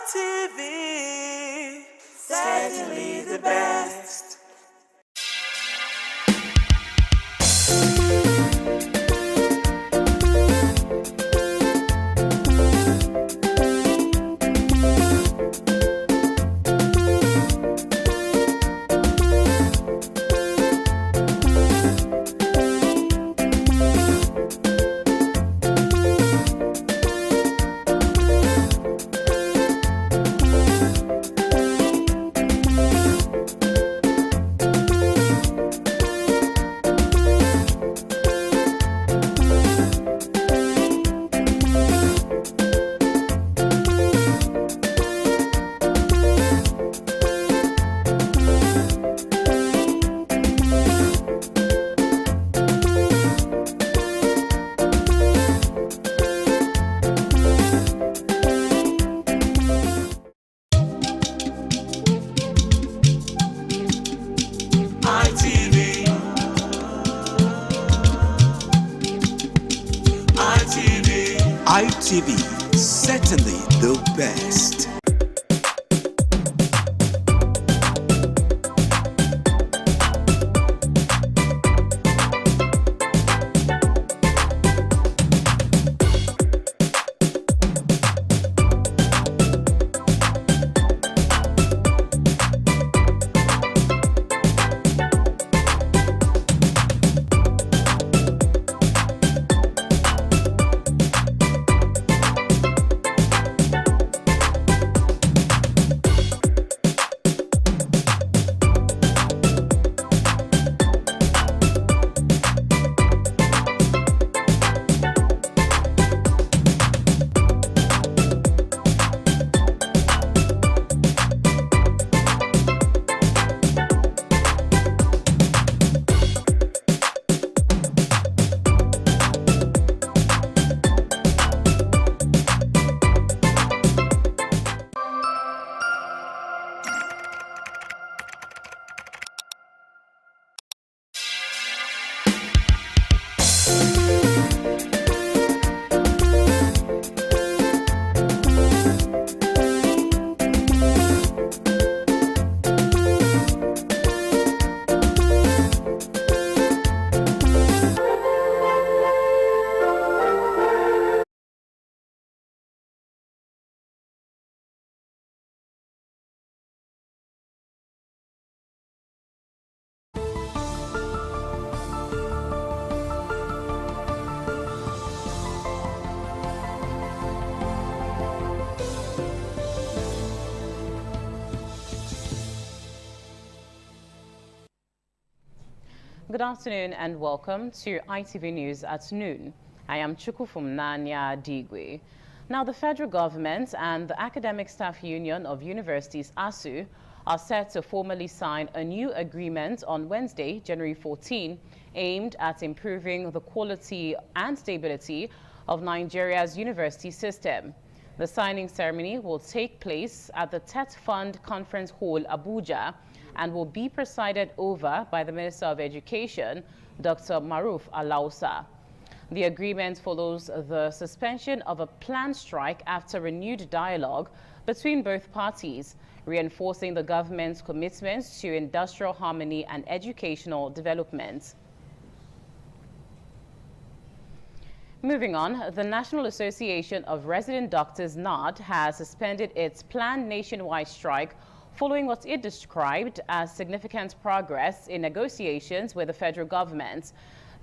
ITV, certainly the best. ITV, certainly the best. Good afternoon and welcome to ITV News at noon. I am Chukufum Nanya Digwe. Now, the federal government and the Academic Staff Union of Universities, ASU, are set to formally sign a new agreement on Wednesday, January 14, aimed at improving the quality and stability of Nigeria's university system. The signing ceremony will take place at the TET Fund Conference Hall, Abuja, and will be presided over by the Minister of Education, Dr. Maruf Alausa. The agreement follows the suspension of a planned strike after renewed dialogue between both parties, reinforcing the government's commitments to industrial harmony and educational development. Moving on, the National Association of Resident Doctors, NARD, has suspended its planned nationwide strike following what it described as significant progress in negotiations with the federal government.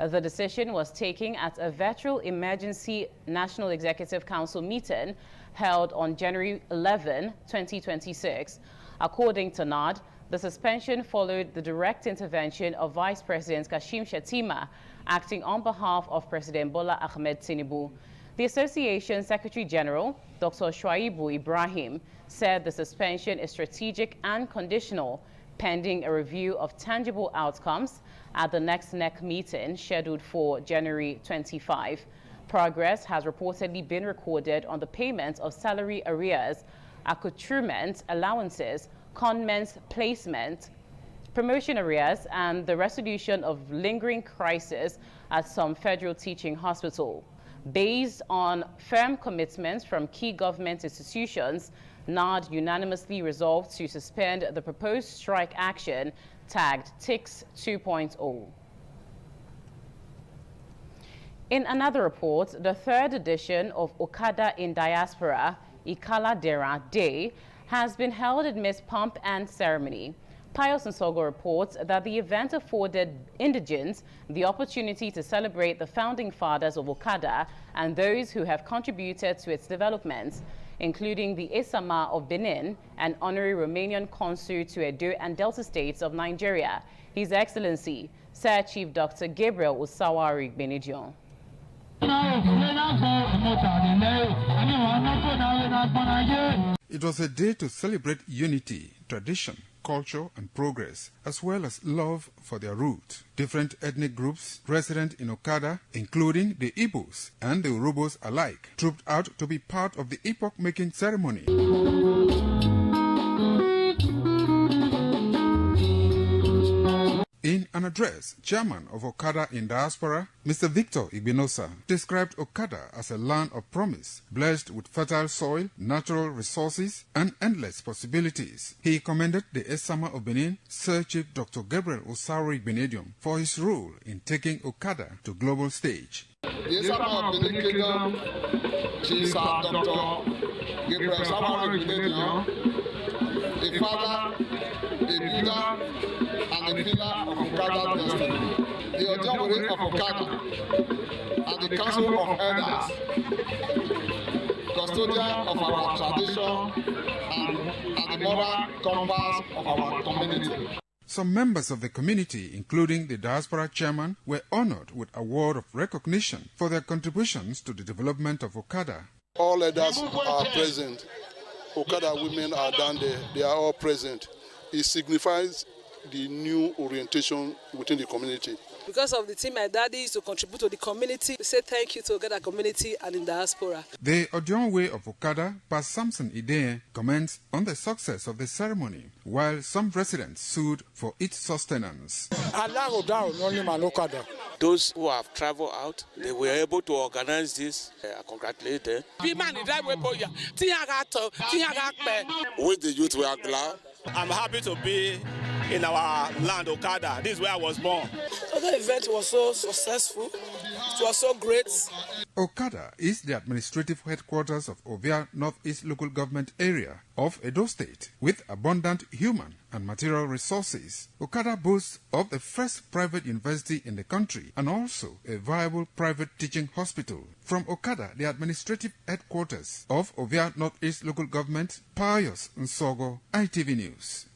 The decision was taken at a virtual emergency National Executive Council meeting held on January 11, 2026. According to NARD, the suspension followed the direct intervention of Vice President Kashim Shettima, acting on behalf of President Bola Ahmed Tinubu. The Association Secretary General, Dr. Shuaibu Ibrahim, said the suspension is strategic and conditional, pending a review of tangible outcomes at the next NEC meeting scheduled for January 25. Progress has reportedly been recorded on the payment of salary arrears, accoutrement allowances, conmens placement, promotion arrears, and the resolution of lingering crisis at some federal teaching hospital. Based on firm commitments from key government institutions, NARD unanimously resolved to suspend the proposed strike action tagged TIX 2.0. In another report, the third edition of Okada in Diaspora, Ikala Dera Day, has been held amidst pomp and ceremony. Pius Nsogo reports that the event afforded indigents the opportunity to celebrate the founding fathers of Okada and those who have contributed to its development, including the Esama of Benin and honorary Romanian consul to Edo and Delta states of Nigeria, His Excellency, Sir Chief Dr. Gabriel Usawari Benedion. It was a day to celebrate unity, tradition, culture and progress, as well as love for their roots. Different ethnic groups resident in Okada, including the Igbos and the Urhobos alike, trooped out to be part of the epoch-making ceremony. In an address, Chairman of Okada in Diaspora, Mr. Victor Igbinosa, described Okada as a land of promise, blessed with fertile soil, natural resources, and endless possibilities. He commended the Esama of Benin, Sir Chief Dr. Gabriel Usawari Benedion, for his role in taking Okada to global stage. The Esama of Benin Kingdom, Chief Sir Dr. Gabriel Usawari Benedion, a father, a builder, and a pillar of Okada destiny. The Ojawere of Okada and the Council of Elders, custodian of our tradition and the moral compass of our community. Some members of the community, including the Diaspora Chairman, were honored with award of recognition for their contributions to the development of Okada. All elders are present. Okada women are down there. They are all present. It signifies the new orientation within the community. Because of the team, my daddy used to contribute to the community. We say thank you to Okada community and in diaspora. The Odionwe of Okada, Pastor Samson Ide, comments on the success of the ceremony, while some residents sued for its sustenance. Those who have traveled out, they were able to organize this. I congratulate them. With the youth, we are glad. I'm happy to be in our land, Okada. This is where I was born. The event was so successful. It was so great. Okada is the administrative headquarters of Ovia Northeast Local Government Area of Edo State, with abundant human and material resources. Okada boasts of the first private university in the country and also a viable private teaching hospital. From Okada, the administrative headquarters of Ovia Northeast Local Government, Pius Nsogo, ITV News.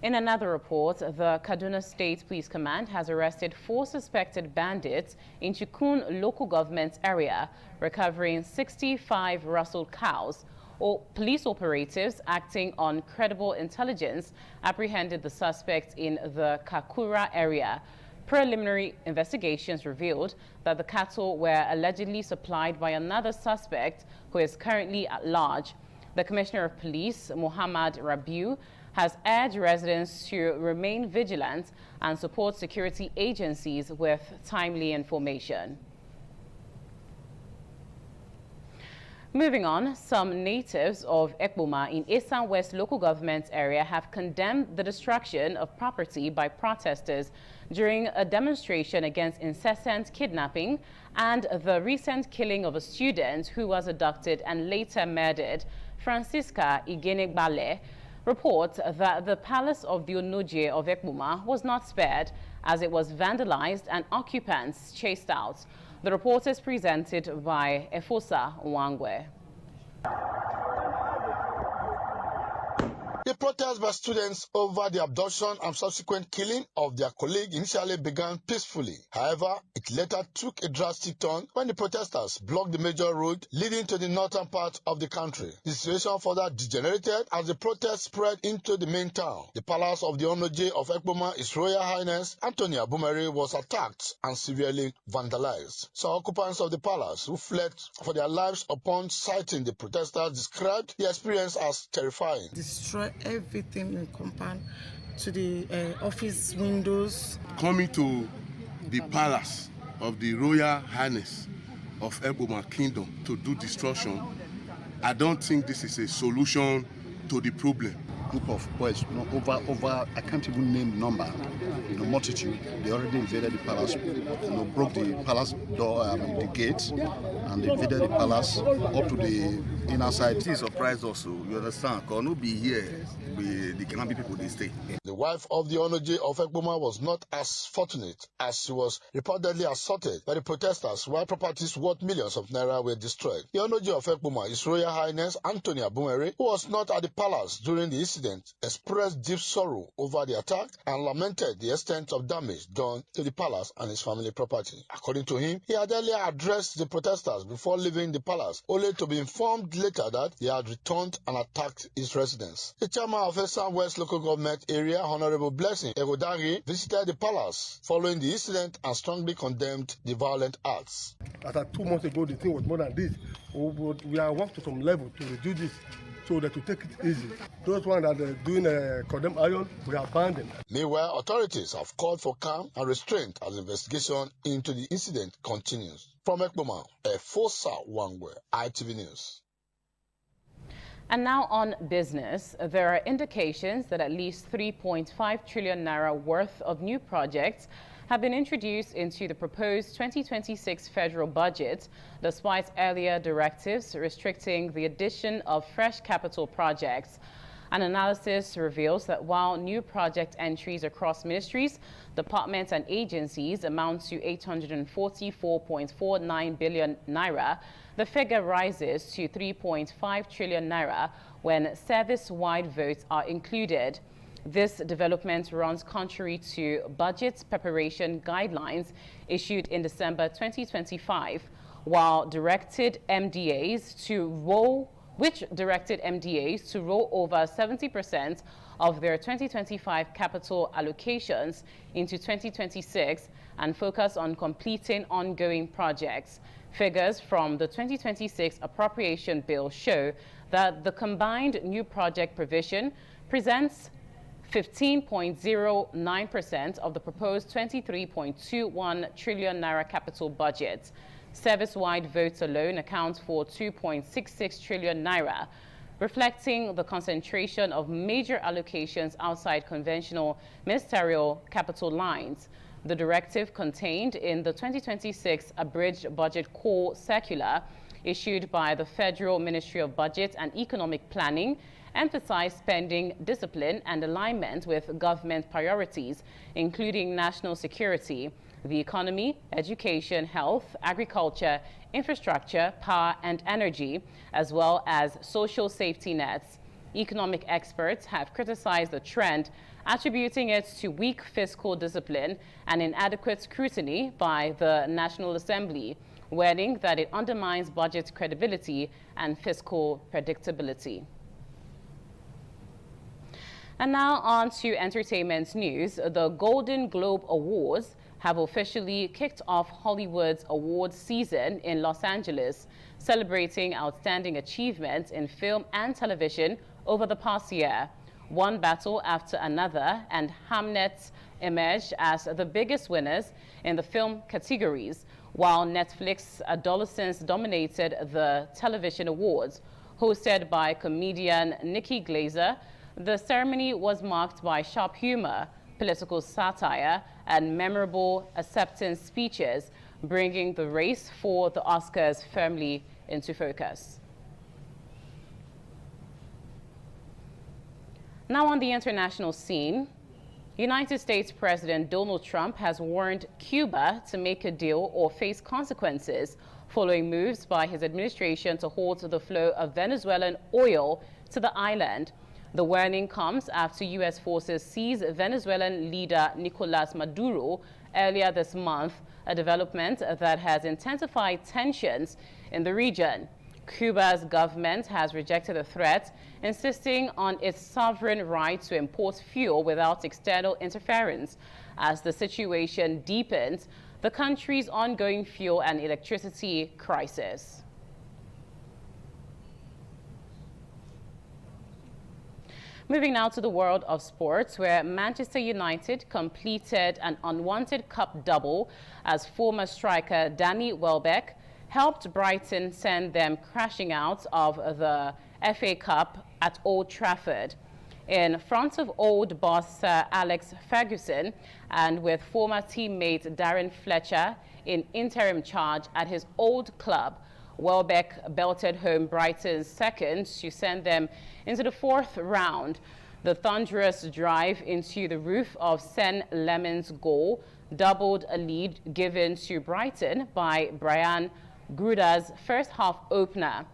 In another report, the Kaduna State Police Command has arrested 4 suspected bandits in Chikun local government area, recovering 65 rustled cows. Police operatives acting on credible intelligence apprehended the suspects in the Kakura area. Preliminary investigations revealed that the cattle were allegedly supplied by another suspect who is currently at large. The Commissioner of Police, Muhammad Rabiu, has urged residents to remain vigilant and support security agencies with timely information. Moving on, some natives of Ekpoma in Eastern West local government area have condemned the destruction of property by protesters during a demonstration against incessant kidnapping and the recent killing of a student who was abducted and later murdered. Francisca Igenegbale reports that the palace of the Onoje of Ekpoma was not spared as it was vandalized and occupants chased out. The report is presented by Efosa Nwangwe. The protest by students over the abduction and subsequent killing of their colleague initially began peacefully. However, it later took a drastic turn when the protesters blocked the major road leading to the northern part of the country. The situation further degenerated as the protest spread into the main town. The palace of the Onoje of Ekpoma, His Royal Highness Anthony Abumere, was attacked and severely vandalized. Some occupants of the palace who fled for their lives upon sighting the protesters described the experience as terrifying. Destroy everything in compound to the office windows. Coming to the palace of the Royal Highness of Ekpoma Kingdom to do destruction, I don't think this is a solution to the problem. Group of boys, over I can't even name number, multitude. They already invaded the palace, broke the palace door, the gates, and they invaded the palace up to the inner side. This surprised us, you understand? Because no be here, the Kanabi people they stay. The wife of the Onoje of Ekpoma was not as fortunate as she was reportedly assaulted by the protesters while properties worth millions of naira were destroyed. The Onoje of Ekpoma, His Royal Highness Anthony Abumere, who was not at the palace during the incident, expressed deep sorrow over the attack and lamented the extent of damage done to the palace and his family property. According to him, he had earlier addressed the protesters before leaving the palace, only to be informed later that they had returned and attacked his residence. The chairman of Esan West Local Government Area, Honorable Blessing Egodari, visited the palace following the incident and strongly condemned the violent acts. After 2 months ago, the thing was more than this. We are working to some level to reduce this, so that to take it easy. Those ones that are doing condemned iron, we are abandoned. Meanwhile, authorities have called for calm and restraint as the investigation into the incident continues. From Ekpoma, Efosa Nwangwe, ITV News. And now on business, there are indications that at least 3.5 trillion naira worth of new projects have been introduced into the proposed 2026 federal budget, despite earlier directives restricting the addition of fresh capital projects. An analysis reveals that while new project entries across ministries, departments and agencies amount to 844.49 billion naira, the figure rises to 3.5 trillion naira when service-wide votes are included. This development runs contrary to budget preparation guidelines issued in December 2025, which directed MDAs to roll over 70% of their 2025 capital allocations into 2026 and focus on completing ongoing projects. Figures from the 2026 appropriation bill show that the combined new project provision presents 15.09% of the proposed 23.21 trillion naira capital budget. Service-wide votes alone account for 2.66 trillion naira, reflecting the concentration of major allocations outside conventional ministerial capital lines. The directive contained in the 2026 Abridged Budget Call Circular issued by the Federal Ministry of Budget and Economic Planning emphasized spending discipline and alignment with government priorities, including national security, the economy, education, health, agriculture, infrastructure, power and energy, as well as social safety nets. Economic experts have criticized the trend, attributing it to weak fiscal discipline and inadequate scrutiny by the National Assembly, warning that it undermines budget credibility and fiscal predictability. And now on to entertainment news. The Golden Globe Awards have officially kicked off Hollywood's awards season in Los Angeles, celebrating outstanding achievements in film and television over the past year. One battle after another, and Hamnet emerged as the biggest winners in the film categories, while Netflix's Adolescents dominated the television awards. Hosted by comedian Nikki Glaser, the ceremony was marked by sharp humor, political satire, and memorable acceptance speeches, bringing the race for the Oscars firmly into focus. Now on the international scene, United States President Donald Trump has warned Cuba to make a deal or face consequences following moves by his administration to halt the flow of Venezuelan oil to the island. The warning comes after U.S. forces seized Venezuelan leader Nicolas Maduro earlier this month, a development that has intensified tensions in the region. Cuba's government has rejected the threat, insisting on its sovereign right to import fuel without external interference. As the situation deepens the country's ongoing fuel and electricity crisis. Moving now to the world of sports, where Manchester United completed an unwanted cup double as former striker Danny Welbeck helped Brighton send them crashing out of the FA Cup at Old Trafford. In front of old boss Sir Alex Ferguson and with former teammate Darren Fletcher in interim charge at his old club, Welbeck belted home Brighton's second to send them into the fourth round. The thunderous drive into the roof of Sen Lemon's goal doubled a lead given to Brighton by Brian Gruda's first half opener.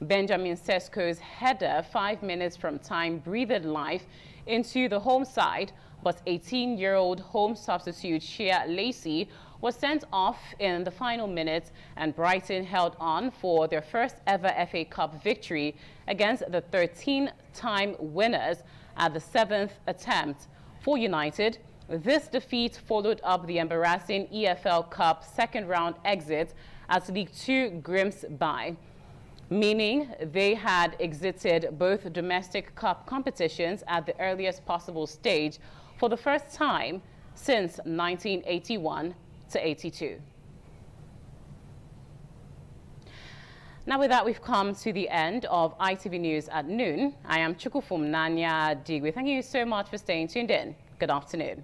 Benjamin Sesko's header 5 minutes from time breathed life into the home side, but 18-year-old home substitute Shea Lacey was sent off in the final minutes, and Brighton held on for their first ever FA Cup victory against the 13-time winners at the 7th attempt. For United, this defeat followed up the embarrassing EFL Cup second-round exit at League Two Grimsby, meaning they had exited both domestic cup competitions at the earliest possible stage for the first time since 1981 to 82. Now with that, we've come to the end of ITV News at noon. I am Chukufum Nanya Digwe. Thank you so much for staying tuned in. Good afternoon.